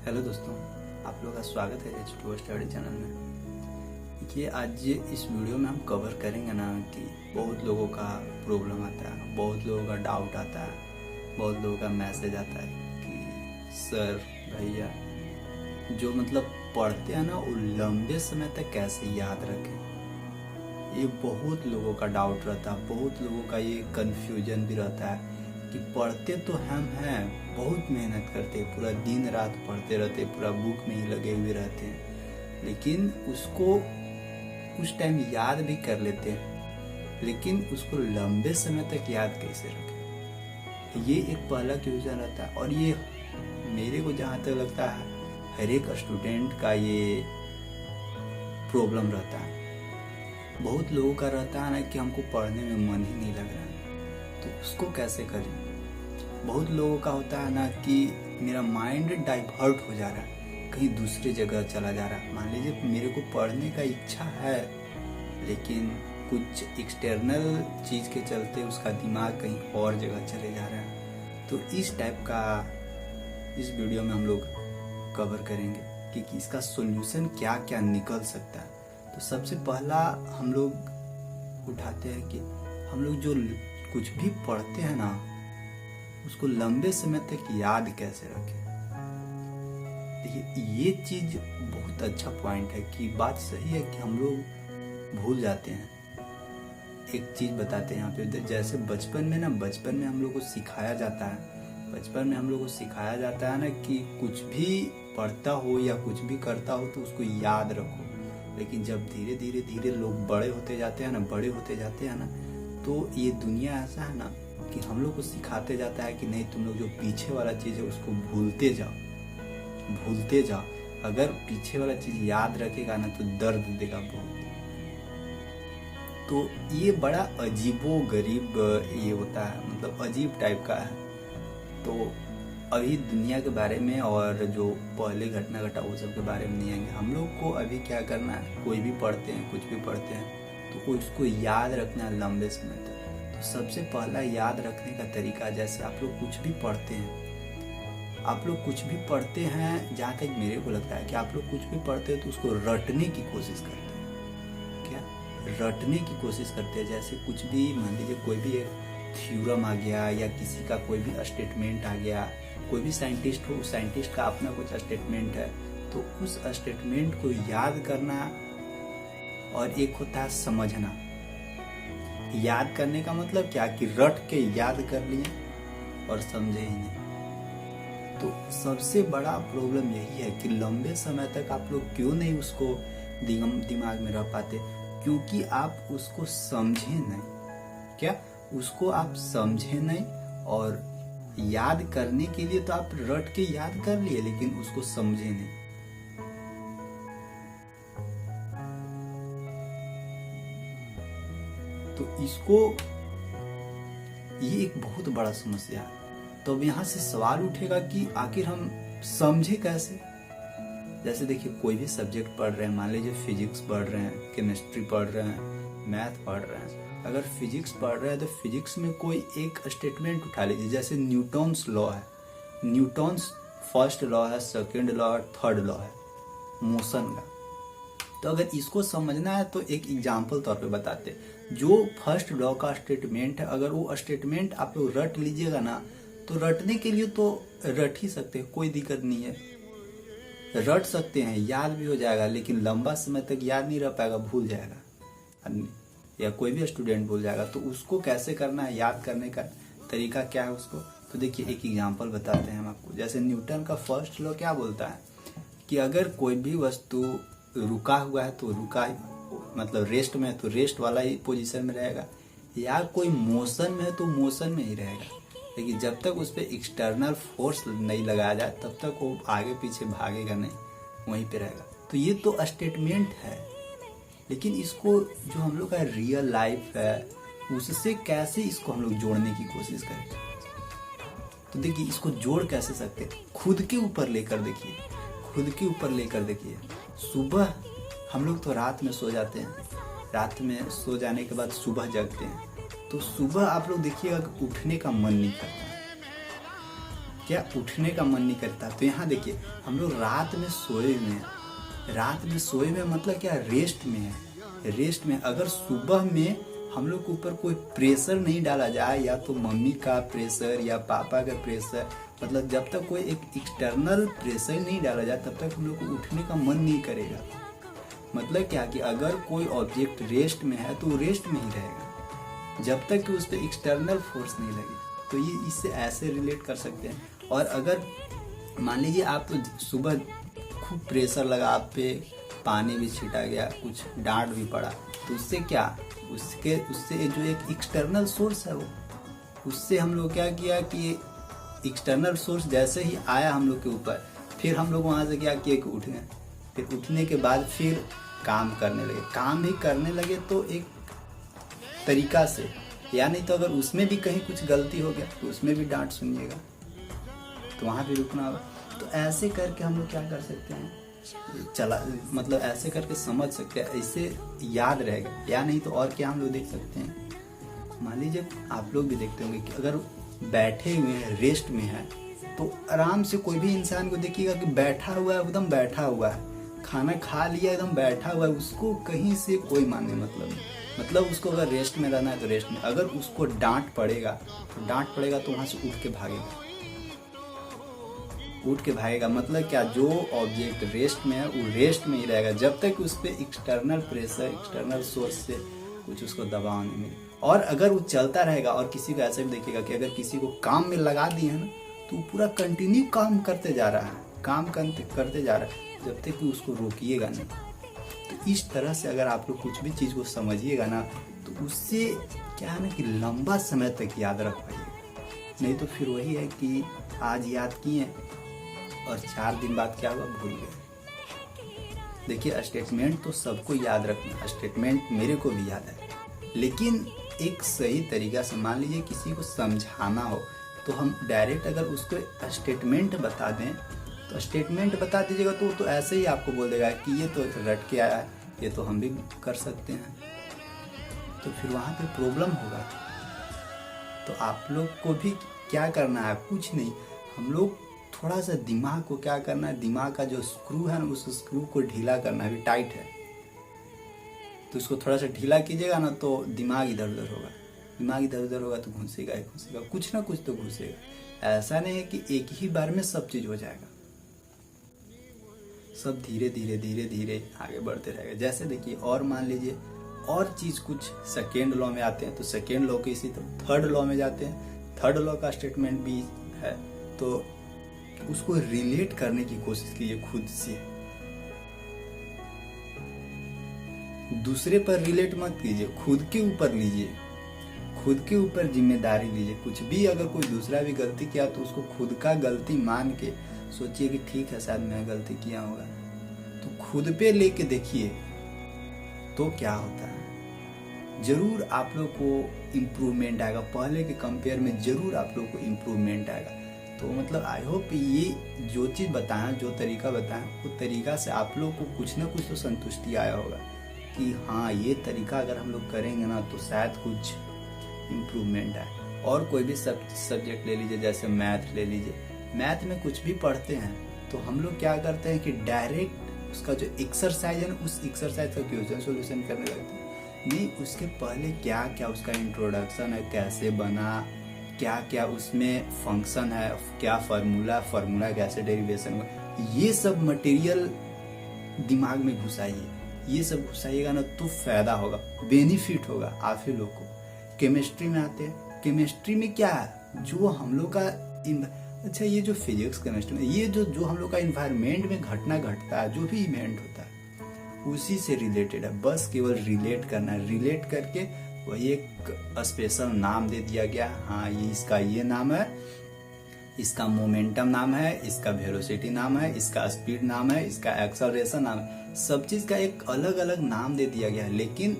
Hello दोस्तों, आप लोगों का स्वागत है H2O स्टडी चैनल में। देखिए, आज इस वीडियो में हम कवर करेंगे ना कि बहुत लोगों का प्रॉब्लम आता है, बहुत लोगों का डाउट आता है, बहुत लोगों का मैसेज आता है कि सर भैया जो पढ़ते हैं ना वो लंबे समय तक कैसे याद रखें। ये बहुत लोगों का डाउट रहता है, बहुत लोगों का ये कन्फ्यूजन भी रहता है कि पढ़ते तो हम हैं, बहुत मेहनत करते हैं, पूरा दिन रात पढ़ते रहते, पूरा बुक में ही लगे हुए रहते हैं, लेकिन उसको कुछ टाइम याद भी कर लेते हैं, लेकिन उसको लंबे समय तक याद कैसे रखें, ये एक पहला क्वेश्चन रहता है। और ये मेरे को जहाँ तक लगता है हर एक स्टूडेंट का ये प्रॉब्लम रहता है। बहुत लोगों का रहता है ना कि हमको पढ़ने में मन ही नहीं लग रहा है, तो उसको कैसे करें। बहुत लोगों का होता है ना कि मेरा माइंड डाइवर्ट हो जा रहा है, कहीं दूसरी जगह चला जा रहा है। मान लीजिए मेरे को पढ़ने का इच्छा है, लेकिन कुछ एक्सटर्नल चीज़ के चलते उसका दिमाग कहीं और जगह चले जा रहा है। तो इस टाइप का इस वीडियो में हम लोग कवर करेंगे कि इसका सॉल्यूशन क्या क्या निकल सकता है। तो सबसे पहला हम लोग उठाते हैं कि हम लोग जो कुछ भी पढ़ते हैं ना उसको लंबे समय तक याद कैसे रखें। देखिए, ये चीज बहुत अच्छा पॉइंट है कि बात सही है कि हम लोग भूल जाते हैं। एक चीज बताते हैं यहाँ पे, जैसे बचपन में हम लोग को सिखाया जाता है ना कि कुछ भी पढ़ता हो या कुछ भी करता हो तो उसको याद रखो। लेकिन जब धीरे धीरे लोग बड़े होते जाते हैं ना तो ये दुनिया ऐसा है ना कि हम लोग को सिखाते जाता है कि नहीं, तुम लोग जो पीछे वाला चीज है उसको भूलते जाओ। अगर पीछे वाला चीज याद रखेगा ना तो दर्द देगा बहुत। तो ये बड़ा अजीबो गरीब ये होता है, अजीब टाइप का है। तो अभी दुनिया के बारे में और जो पहले घटना घटा वो सब के बारे में नहीं आएंगे। हम लोग को अभी क्या करना है, कोई भी पढ़ते हैं, कुछ भी पढ़ते हैं तो उसको याद रखना लंबे समय तक। तो सबसे पहला याद रखने का तरीका, जैसे आप लोग कुछ भी पढ़ते हैं, जहाँ तक मेरे को लगता है कि आप लोग कुछ भी पढ़ते हैं तो उसको रटने की कोशिश करते हैं। जैसे कुछ भी मान लीजिए कोई भी एक थ्योरम आ गया या किसी का कोई भी स्टेटमेंट आ गया, कोई भी साइंटिस्ट हो, साइंटिस्ट का अपना कुछ स्टेटमेंट है, तो उस स्टेटमेंट को याद करना और एक होता है समझना। याद करने का मतलब क्या कि रट के याद कर लिए और समझे ही नहीं। तो सबसे बड़ा प्रॉब्लम यही है कि लंबे समय तक आप लोग क्यों नहीं उसको दिमाग में रख पाते, क्योंकि आप उसको समझे नहीं। और याद करने के लिए तो आप रट के याद कर लिए, लेकिन उसको समझे नहीं। तो ये एक बहुत बड़ा समस्या है। तो अब यहाँ से सवाल उठेगा कि आखिर हम समझे कैसे। जैसे देखिए, कोई भी सब्जेक्ट पढ़ रहे हैं, मान लीजिए फिजिक्स पढ़ रहे हैं, केमिस्ट्री पढ़ रहे हैं, मैथ पढ़ रहे हैं। अगर फिजिक्स पढ़ रहे हैं तो फिजिक्स में कोई एक स्टेटमेंट उठा लीजिए, जैसे न्यूटन्स लॉ है। न्यूटन्स फर्स्ट लॉ है, सेकेंड लॉ है, थर्ड लॉ है मोशन का। तो अगर इसको समझना है तो एक एग्जाम्पल तौर पे बताते हैं। जो फर्स्ट लॉ का स्टेटमेंट है, अगर वो स्टेटमेंट आप लोग रट लीजिएगा ना, तो रटने के लिए तो रट ही सकते हैं, कोई दिक्कत नहीं है, रट सकते हैं, याद भी हो जाएगा। लेकिन लंबा समय तक याद नहीं रह पाएगा, भूल जाएगा, या कोई भी स्टूडेंट भूल जाएगा। तो उसको कैसे करना है, याद करने का तरीका क्या है उसको, तो देखिए एक एग्जाम्पल बताते हैं हम आपको। जैसे न्यूटन का फर्स्ट लॉ क्या बोलता है कि अगर कोई भी वस्तु रुका हुआ है तो रेस्ट में है तो रेस्ट वाला ही पोजीशन में रहेगा, या कोई मोशन में है तो मोशन में ही रहेगा। लेकिन जब तक उस पर एक्सटर्नल फोर्स नहीं लगाया जाए तब तक वो आगे पीछे भागेगा नहीं, वहीं पे रहेगा। तो ये तो स्टेटमेंट है, लेकिन इसको जो हम लोग का रियल लाइफ है उससे कैसे इसको हम लोग जोड़ने की कोशिश करें। तो देखिए, इसको जोड़ कैसे सकते, खुद के ऊपर लेकर देखिए। सुबह हम लोग तो रात में सो जाते हैं, रात में सो जाने के बाद सुबह जगते हैं, तो सुबह आप लोग देखिएगा उठने का मन नहीं करता। क्या उठने का मन नहीं करता। तो यहाँ देखिए हम लोग रात में सोए हुए हैं, रात में सोए हुए मतलब क्या, रेस्ट में है। रेस्ट में अगर सुबह में हम लोग के ऊपर कोई प्रेशर नहीं डाला जाए, या तो मम्मी का प्रेशर या पापा का प्रेशर, मतलब जब तक कोई एक एक्सटर्नल प्रेशर नहीं डाला जाए तब तक हम लोग को उठने का मन नहीं करेगा। मतलब क्या कि अगर कोई ऑब्जेक्ट रेस्ट में है तो वो रेस्ट में ही रहेगा जब तक कि उस पर एक्सटर्नल फोर्स नहीं लगे। तो ये इससे ऐसे रिलेट कर सकते हैं। और अगर मान लीजिए आप तो सुबह खूब प्रेशर लगा, आप पे पानी भी छिटा गया, कुछ डांट भी पड़ा, तो उससे क्या, उससे जो एक एक्सटर्नल सोर्स है वो, उससे हम लोग क्या किया कि एक्सटर्नल सोर्स जैसे ही आया हम लोग के ऊपर, फिर हम लोग वहाँ से क्या किया कि उठ गए। फिर उठने के बाद फिर काम करने लगे, काम भी करने लगे तो एक तरीका से, या नहीं तो अगर उसमें भी कहीं कुछ गलती हो गया तो उसमें भी डांट सुनिएगा, तो वहाँ भी रुकना होगा। तो ऐसे करके हम लोग क्या कर सकते हैं, मतलब ऐसे करके समझ सकते हैं, इससे याद रहेगा। या नहीं तो और क्या हम लोग देख सकते हैं, मान लीजिए आप लोग भी देखते होंगे कि अगर बैठे हुए हैं, रेस्ट में है, तो आराम से कोई भी इंसान को देखिएगा कि बैठा हुआ है, एकदम बैठा हुआ है, खाना खा लिया एकदम बैठा हुआ है, उसको कहीं से कोई मानने मतलब नहीं। मतलब उसको अगर रेस्ट में रहना है तो रेस्ट में, अगर उसको डांट पड़ेगा तो वहाँ से उठ के भागेगा, मतलब क्या, जो ऑब्जेक्ट रेस्ट में है वो रेस्ट में ही रहेगा जब तक उस पर एक्सटर्नल प्रेशर, एक्सटर्नल सोर्स से कुछ उसको दबाव नहीं मिले। और अगर वो चलता रहेगा, और किसी को ऐसे भी देखिएगा कि अगर किसी को काम में लगा दिए है ना, तो पूरा कंटिन्यू काम करते जा रहा है, जब तक कि उसको रोकिएगा नहीं। तो इस तरह से अगर आप लोग कुछ भी चीज़ को समझिएगा ना, तो उससे क्या है ना कि लंबा समय तक याद रख पाइएगा। नहीं तो फिर वही है कि आज याद किए और 4 दिन बाद क्या हुआ, भूल गए। देखिए स्टेटमेंट तो सबको याद रखना, स्टेटमेंट मेरे को भी याद है, लेकिन एक सही तरीका से, मान लीजिए किसी को समझाना हो तो हम डायरेक्ट अगर उसको स्टेटमेंट बता दें, तो स्टेटमेंट बता दीजिएगा तो वो तो ऐसे ही आपको बोल देगा कि ये तो रट के आया है, ये तो हम भी कर सकते हैं, तो फिर वहाँ पे प्रॉब्लम होगा। तो आप लोग को भी क्या करना है, कुछ नहीं, हम लोग थोड़ा सा दिमाग को क्या करना है, दिमाग का जो स्क्रू है ना, उस स्क्रू को ढीला करना है। अभी टाइट है तो उसको थोड़ा सा ढीला कीजिएगा ना, तो दिमाग इधर उधर होगा, तो घुसेगा, कुछ ना कुछ तो घुसेगा। ऐसा नहीं है कि एक ही बार में सब चीज हो जाएगा, सब धीरे धीरे आगे बढ़ते रहेगा। जैसे देखिए, और मान लीजिए और चीज कुछ सेकेंड लॉ में आते हैं, तो सेकेंड लॉ के इसी तरह थर्ड लॉ में जाते हैं, थर्ड लॉ का स्टेटमेंट भी है, तो उसको रिलेट करने की कोशिश कीजिए खुद से, दूसरे पर रिलेट मत कीजिए, खुद के ऊपर लीजिए, खुद के ऊपर जिम्मेदारी लीजिए। कुछ भी अगर कोई दूसरा भी गलती किया तो उसको खुद का गलती मान के सोचिए कि ठीक है, शायद मैं गलती किया होगा, तो खुद पे लेके देखिए तो क्या होता है। जरूर आप लोग को इम्प्रूवमेंट आएगा, पहले के कंपेयर में जरूर आप लोग को इम्प्रूवमेंट आएगा। तो मतलब आई होप ये जो चीज़ बताया, जो तरीका बताया, वो तरीका से आप लोग को कुछ ना कुछ तो संतुष्टि आया होगा कि हाँ, ये तरीका अगर हम लोग करेंगे ना तो शायद कुछ इम्प्रूवमेंट आए। और कोई भी सब्जेक्ट ले लीजिए, जैसे मैथ ले लीजिए, मैथ में कुछ भी पढ़ते हैं तो हम लोग क्या करते हैं कि डायरेक्ट उसका जो एक्सरसाइज है ना, उस एक्सरसाइज का क्वेश्चन सोल्यूशन करने लगते हैं। नहीं, उसके पहले क्या क्या उसका इंट्रोडक्शन है, कैसे बना, क्या क्या उसमें फंक्शन है, क्या फार्मूला कैसे डेरिवेशन हुआ, ये सब मटेरियल दिमाग में घुसाइए। ये सब घुसाइएगा ना तो फायदा होगा, बेनिफिट होगा आप ही लोग को। केमिस्ट्री में आते हैं, केमिस्ट्री में क्या है, जो हम लोग का अच्छा, ये जो फिजिक्स केमिस्ट्री में ये जो हम लोग का इन्वायरमेंट में घटना घटता है, जो भी इवेंट होता है उसी से रिलेटेड है। बस केवल रिलेट करना है, रिलेट करके वही एक स्पेशल नाम दे दिया गया, हाँ ये इसका ये नाम है, इसका मोमेंटम नाम है, इसका वेलोसिटी नाम है, इसका स्पीड नाम है, इसका एक्सेलरेशन नाम है। सब चीज का एक अलग अलग नाम दे दिया गया है, लेकिन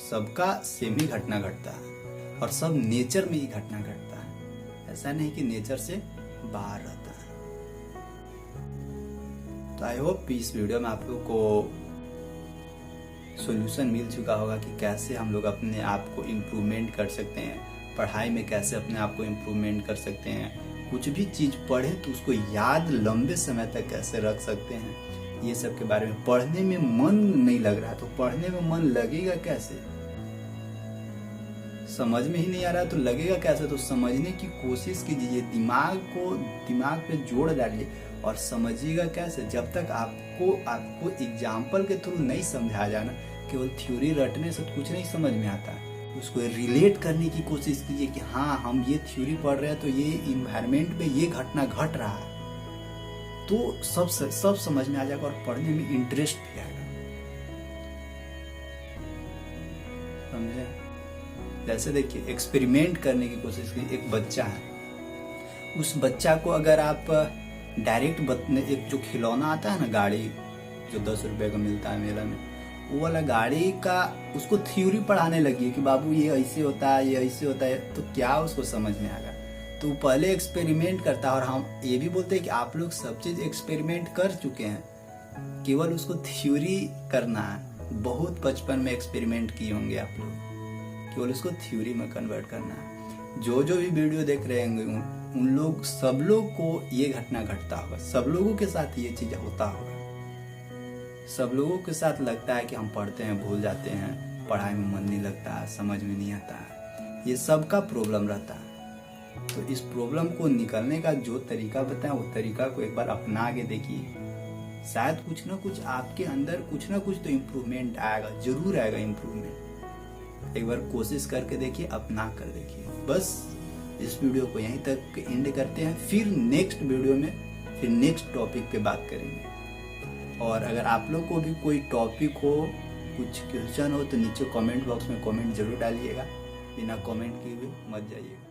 सबका सेम ही घटना घटता है और सब नेचर में ही घटना घटता है। ऐसा नहीं कि नेचर से बाहर रहता है। तो आई होप इस वीडियो में आप लोग को सॉल्यूशन मिल चुका होगा कि कैसे हम लोग अपने आप को इम्प्रूवमेंट कर सकते हैं, पढ़ाई में कैसे अपने आप को इम्प्रूवमेंट कर सकते हैं, कुछ भी चीज पढ़े तो उसको याद लंबे समय तक कैसे रख सकते हैं, ये सब के बारे में। पढ़ने में मन नहीं लग रहा तो पढ़ने में मन लगेगा कैसे? समझ में ही नहीं आ रहा तो लगेगा कैसे? तो समझने की कोशिश कीजिए, दिमाग पे जोड़ डालिए और समझिएगा कैसे। जब तक आपको एग्जाम्पल के थ्रू नहीं समझाया जाए ना, केवल थ्योरी रटने से कुछ नहीं समझ में आता। उसको रिलेट करने की कोशिश कीजिए कि हाँ, हम ये थ्योरी पढ़ रहे हैं तो ये इन्वायरमेंट में ये घटना घट रहा है, तो सब समझ में आ जाएगा और पढ़ने में इंटरेस्ट भी आएगा। समझे? जैसे देखिए, एक्सपेरिमेंट करने की कोशिश कीजिए। एक बच्चा है, उस बच्चा को अगर आप डायरेक्ट एक जो खिलौना आता है ना, गाड़ी जो 10 रुपए का मिलता है मेला में, वो वाला गाड़ी का उसको थ्योरी पढ़ाने लगी कि बाबू ये ऐसे होता है, ये ऐसे होता है, तो क्या उसको समझ में आएगा? तो पहले एक्सपेरिमेंट करता है। और हम ये भी बोलते हैं कि आप लोग सब चीज एक्सपेरिमेंट कर चुके हैं, केवल उसको थ्योरी करना है। बहुत बचपन में एक्सपेरिमेंट किए होंगे आप लोग, केवल उसको थ्योरी में कन्वर्ट करना है। जो भी वीडियो देख रहे होंगे सब लोग को ये घटना घटता होगा, सब लोगों के साथ ये चीज होता होगा। सब लोगों के साथ लगता है कि हम पढ़ते हैं, भूल जाते हैं, पढ़ाई में मन नहीं लगता, समझ में नहीं आता है, ये सबका प्रॉब्लम रहता है। तो इस प्रॉब्लम को निकलने का जो तरीका बताएं, वो तरीका को एक बार अपना के देखिए। शायद कुछ ना कुछ आपके अंदर कुछ ना कुछ तो इम्प्रूवमेंट आएगा, जरूर आएगा इम्प्रूवमेंट। एक बार कोशिश करके देखिए, अपना कर देखिए। बस इस वीडियो को यहीं तक एंड करते हैं, फिर नेक्स्ट वीडियो में फिर नेक्स्ट टॉपिक पे बात करेंगे। और अगर आप लोग को भी कोई टॉपिक हो, कुछ क्वेश्चन हो, तो नीचे कमेंट बॉक्स में कमेंट जरूर डालिएगा। बिना कमेंट किए हुए मत जाइएगा।